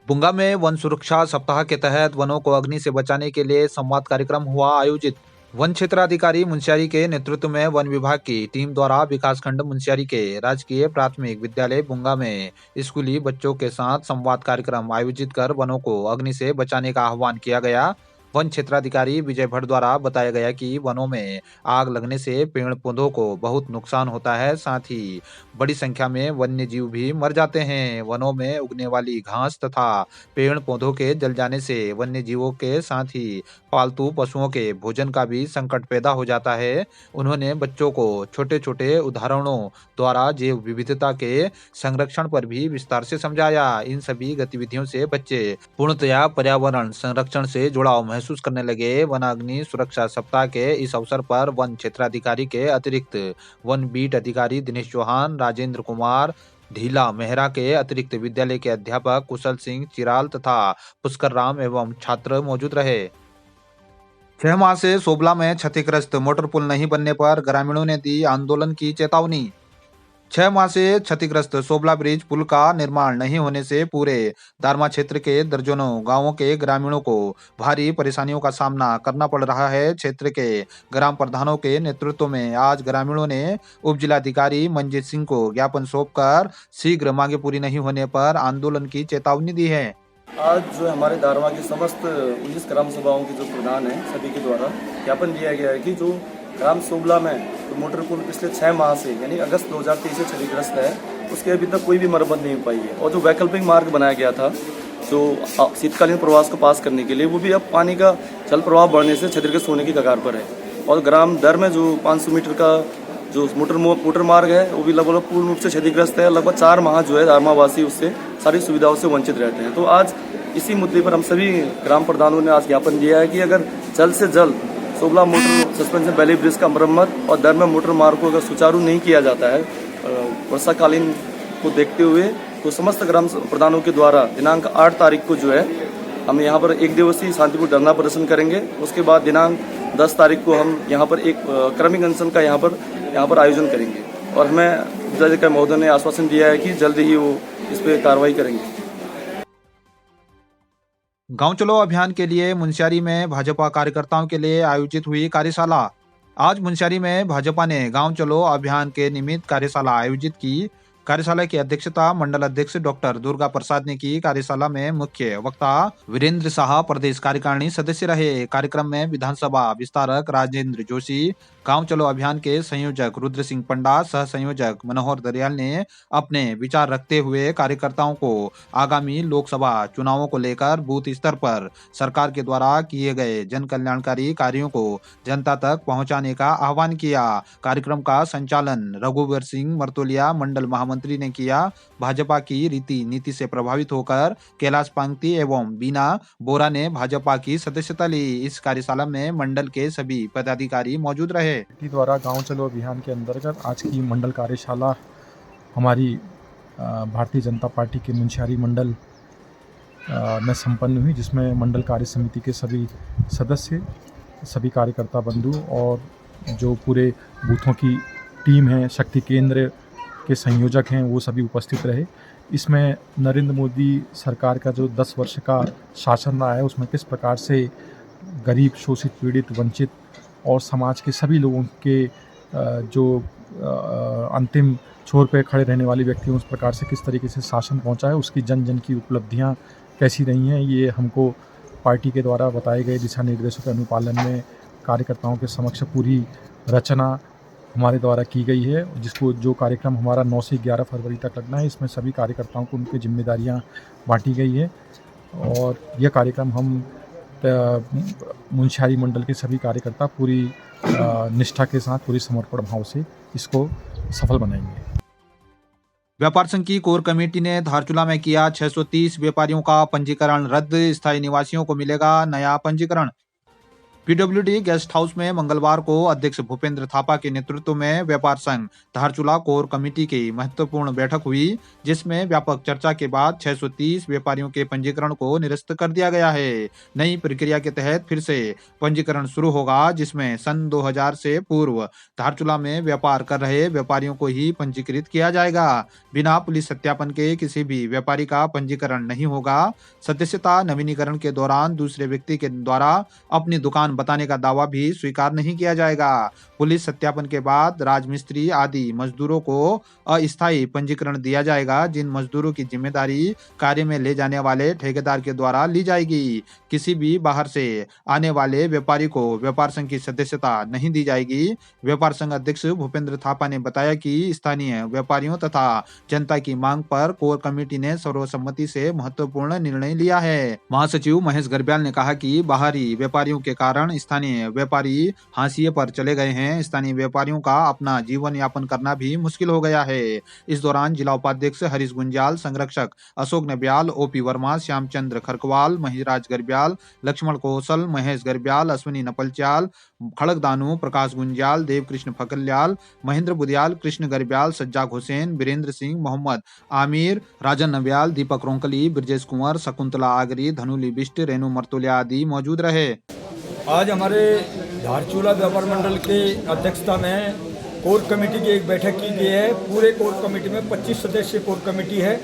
बुंगा में वन सुरक्षा सप्ताह के तहत वनों को अग्नि से बचाने के लिए संवाद कार्यक्रम हुआ आयोजित। वन क्षेत्राधिकारी मुंशियारी के नेतृत्व में वन विभाग की टीम द्वारा विकासखंड मुंशियारी के राजकीय प्राथमिक विद्यालय बुंगा में स्कूली बच्चों के साथ संवाद कार्यक्रम आयोजित कर वनों को अग्नि से बचाने का आह्वान किया गया। वन क्षेत्राधिकारी विजय भट्ट द्वारा बताया गया कि वनों में आग लगने से पेड़ पौधों को बहुत नुकसान होता है, साथ ही बड़ी संख्या में वन्य जीव भी मर जाते हैं। वनों में उगने वाली घास तथा पेड़ पौधों के जल जाने से वन्य जीवों के साथ ही पालतू पशुओं के भोजन का भी संकट पैदा हो जाता है। उन्होंने बच्चों को छोटे छोटे उदाहरणों द्वारा जैव विविधता के संरक्षण पर भी विस्तार से समझाया। इन सभी गतिविधियों से बच्चे पूर्णतया पर्यावरण संरक्षण से जुड़ाव महसूस करने लगे। वनाग्नि सुरक्षा सप्ताह के इस अवसर पर वन क्षेत्राधिकारी के अतिरिक्त वन बीट अधिकारी दिनेश चौहान, राजेंद्र कुमार ढीला मेहरा के अतिरिक्त विद्यालय के अध्यापक कुशल सिंह चिराल तथा पुष्कर राम एवं छात्र मौजूद रहे। 6 माह से सोबला में क्षतिग्रस्त मोटर पुल नहीं बनने पर ग्रामीणों ने दी आंदोलन की चेतावनी। 6 माह से क्षतिग्रस्त सोबला ब्रिज पुल का निर्माण नहीं होने से पूरे दारमा क्षेत्र के दर्जनों गांवों के ग्रामीणों को भारी परेशानियों का सामना करना पड़ रहा है। क्षेत्र के ग्राम प्रधानों के नेतृत्व में आज ग्रामीणों ने उप जिलाधिकारी मंजीत सिंह को ज्ञापन सौंपकर शीघ्र मांगे पूरी नहीं होने पर आंदोलन की चेतावनी दी है। आज जो हमारे दारमा की समस्त 19 ग्राम सभाओं के जो प्रधान हैं सभी के द्वारा ज्ञापन दिया गया है कि जो ग्राम सोबला में तो मोटर पुल पिछले 6 माह से यानी अगस्त 2023 से क्षतिग्रस्त है, उसके अभी तक कोई भी मरम्मत नहीं हो पाई है। और जो वैकल्पिक मार्ग बनाया गया था जो शीतकालीन प्रवास को पास करने के लिए, वो भी अब पानी का जल प्रवाह बढ़ने से क्षतिग्रस्त होने की कगार पर है। और ग्राम दर में जो 500 मीटर का जो मोटर मार्ग है वो भी लगभग पूर्ण रूप से क्षतिग्रस्त है। लगभग 4 माह जो है दारमावासी उससे सारी सुविधाओं से वंचित रहते हैं। तो आज इसी मुद्दे पर हम सभी ग्राम प्रधानों ने आज ज्ञापन दिया है कि अगर जल्द से जल्द Sobla motor suspension valley bridge का मरम्मत और दर में मोटर मार्ग को अगर सुचारू नहीं किया जाता है वर्षाकालीन को देखते हुए, तो समस्त ग्राम प्रधानों के द्वारा दिनांक 8 तारीख को जो है हम यहाँ पर 1 दिवसीय शांतिपूर्ण धरना प्रदर्शन करेंगे। उसके बाद दिनांक 10 तारीख को हम यहाँ पर एक क्रमिक अनशन का यहाँ पर आयोजन करेंगे। और हमें जिलाधिकारी महोदय ने आश्वासन दिया है कि जल्द ही वो इस पर कार्रवाई करेंगे। गांव चलो अभियान के लिए मुंशियारी में भाजपा कार्यकर्ताओं के लिए आयोजित हुई कार्यशाला। आज मुंशियारी में भाजपा ने गांव चलो अभियान के निमित्त कार्यशाला आयोजित की। कार्यशाला की अध्यक्षता मंडल अध्यक्ष डॉक्टर दुर्गा प्रसाद ने की। कार्यशाला में मुख्य वक्ता वीरेंद्र शाह प्रदेश कार्यकारिणी सदस्य रहे। कार्यक्रम में विधानसभा विस्तारक राजेंद्र जोशी, गांव चलो अभियान के संयोजक रुद्र सिंह पंडा, सह संयोजक मनोहर दरियाल ने अपने विचार रखते हुए कार्यकर्ताओं को आगामी लोकसभा चुनावों को लेकर बूथ स्तर पर सरकार के द्वारा किए गए जन कल्याणकारी कार्यों को जनता तक पहुंचाने का आह्वान किया। कार्यक्रम का संचालन रघुवर सिंह मर्तोलिया मंडल महामंत्री ने किया। भाजपा की रीति नीति से प्रभावित होकर कैलाश पांगती एवं बीना बोरा ने भाजपा की सदस्यता ली। इस कार्यशाला में मंडल के सभी पदाधिकारी मौजूद रहे। द्वारा गांव चलो अभियान के अंतर्गत आज की मंडल कार्यशाला हमारी भारतीय जनता पार्टी के मुंशियारी मंडल में संपन्न हुई, जिसमें मंडल कार्य समिति के सभी सदस्य, सभी कार्यकर्ता बंधु और जो पूरे बूथों की टीम है, शक्ति केंद्र के संयोजक हैं, वो सभी उपस्थित रहे। इसमें नरेंद्र मोदी सरकार का जो 10 वर्ष का शासन रहा है उसमें किस प्रकार से गरीब, शोषित, पीड़ित, वंचित और समाज के सभी लोगों के जो अंतिम छोर पे खड़े रहने वाले व्यक्ति हैं उस प्रकार से किस तरीके से शासन पहुंचा है, उसकी जन जन की उपलब्धियां कैसी रही हैं, ये हमको पार्टी के द्वारा बताए गए दिशा निर्देशों के अनुपालन में कार्यकर्ताओं के समक्ष पूरी रचना हमारे द्वारा की गई है। जिसको जो कार्यक्रम हमारा 9 से 11 फरवरी तक लगना है, इसमें सभी कार्यकर्ताओं को उनकी जिम्मेदारियां बांटी गई है। और यह कार्यक्रम हम मुंशियारी मंडल के सभी कार्यकर्ता पूरी निष्ठा के साथ, पूरी समर्पण भाव से इसको सफल बनाएंगे। व्यापार संघ की कोर कमेटी ने धारचूला में किया 630 व्यापारियों का पंजीकरण रद्द। स्थायी निवासियों को मिलेगा नया पंजीकरण। पीडब्ल्यूडी गेस्ट हाउस में मंगलवार को अध्यक्ष भूपेंद्र थापा के नेतृत्व में व्यापार संघ धारचूला कोर कमेटी की महत्वपूर्ण बैठक हुई, जिसमें व्यापक चर्चा के बाद 630 व्यापारियों के पंजीकरण को निरस्त कर दिया गया है। नई प्रक्रिया के तहत फिर से पंजीकरण शुरू होगा, जिसमें सन 2000 से पूर्व धारचूला में व्यापार कर रहे व्यापारियों को ही पंजीकृत किया जाएगा। बिना पुलिस सत्यापन के किसी भी व्यापारी का पंजीकरण नहीं होगा। सदस्यता नवीनीकरण के दौरान दूसरे व्यक्ति के द्वारा अपनी दुकान बताने का दावा भी स्वीकार नहीं किया जाएगा। पुलिस सत्यापन के बाद राजमिस्त्री आदि मजदूरों को अस्थायी पंजीकरण दिया जाएगा, जिन मजदूरों की जिम्मेदारी कार्य में ले जाने वाले ठेकेदार के द्वारा ली जाएगी। किसी भी बाहर से आने वाले व्यापारी को व्यापार संघ की सदस्यता नहीं दी जाएगी। व्यापार संघ अध्यक्ष भूपेंद्र थापा ने बताया कि स्थानीय व्यापारियों तथा जनता की मांग पर कोर कमेटी ने सर्वसम्मति से महत्वपूर्ण निर्णय लिया है। महासचिव महेश गर्ब्याल ने कहा कि बाहरी व्यापारियों के कारण स्थानीय व्यापारी हाशिए पर चले गए हैं। स्थानीय व्यापारियों का अपना जीवन यापन करना भी मुश्किल हो गया है। इस दौरान जिला उपाध्यक्ष हरीश गुंजाल, संरक्षक अशोक नब्याल, ओपी वर्मा, श्यामचंद्र खरकवाल, महिराज गर्ब्याल, लक्ष्मण कौशल, महेश गर्ब्याल, अश्विनी नपलचाल, खड़ग दानू, प्रकाश गुंजाल, देवकृष्ण फकल्याल, महेंद्र बुदियाल, कृष्ण गर्ब्याल, सज्जाक हुसैन, वीरेंद्र सिंह, मोहम्मद आमिर, राजन नब्याल, दीपक रोंकली, ब्रजेश कुंवर, शकुंतला आगरी, धनुली बिष्ट, रेणु मर्तोलिया आदि मौजूद रहे। आज हमारे धारचूला व्यापार मंडल के अध्यक्षता में कोर कमेटी की एक बैठक की गई है। पूरे कोर कमेटी में 25 सदस्य कोर कमेटी है,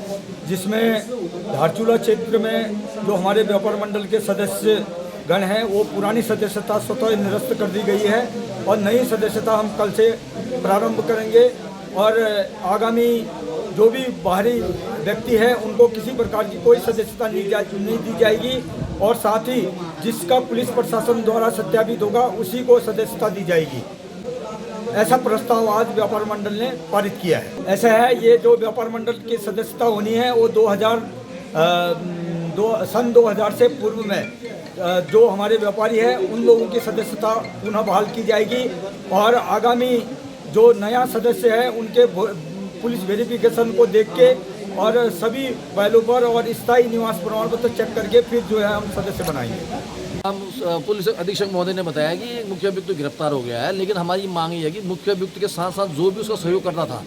जिसमें धारचूला क्षेत्र में जो हमारे व्यापार मंडल के सदस्य गण हैं वो पुरानी सदस्यता स्वतः निरस्त कर दी गई है और नई सदस्यता हम कल से प्रारंभ करेंगे। और आगामी जो भी बाहरी व्यक्ति है उनको किसी प्रकार की कोई सदस्यता नहीं दी जाएगी और साथ ही जिसका पुलिस प्रशासन द्वारा सत्यापित होगा उसी को सदस्यता दी जाएगी। ऐसा प्रस्ताव आज व्यापार मंडल ने पारित किया है। ऐसा है, ये जो व्यापार मंडल की सदस्यता होनी है वो सन 2000 से पूर्व में जो हमारे व्यापारी हैं उन लोगों की सदस्यता पुनः बहाल की जाएगी और आगामी जो नया सदस्य है उनके पुलिस वेरिफिकेशन को देख के और सभी पहलू पर और स्थायी निवास प्रमाण पत्र चेक करके फिर जो है हम सदस्य बनाएंगे। हम पुलिस अधीक्षक महोदय ने बताया कि एक मुख्य अभियुक्त गिरफ्तार हो गया है, लेकिन हमारी मांग ये है कि मुख्य अभियुक्त के साथ साथ जो भी उसका सहयोग करना था,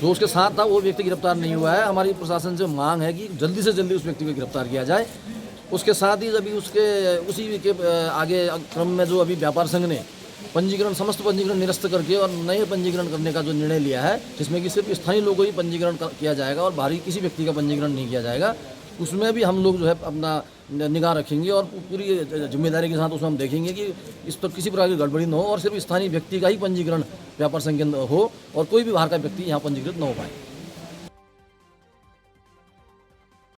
जो उसके साथ था, वो व्यक्ति गिरफ्तार नहीं हुआ है। हमारी प्रशासन से मांग है कि जल्दी से जल्दी उस व्यक्ति को गिरफ्तार किया जाए। उसके साथ ही अभी उसी के आगे क्रम में जो अभी व्यापार संघ ने समस्त पंजीकरण निरस्त करके और नए पंजीकरण करने का जो निर्णय लिया है, जिसमें कि सिर्फ स्थानीय लोगों ही पंजीकरण किया जाएगा और बाहरी किसी व्यक्ति का पंजीकरण नहीं किया जाएगा, उसमें भी हम लोग जो है अपना निगाह रखेंगे और पूरी जिम्मेदारी के साथ उसमें हम देखेंगे कि इस पर किसी प्रकार की गड़बड़ी न हो और सिर्फ स्थानीय व्यक्ति का ही पंजीकरण व्यापार संघ के अंदर हो और कोई भी बाहर का व्यक्ति यहाँ पंजीकृत न हो पाए।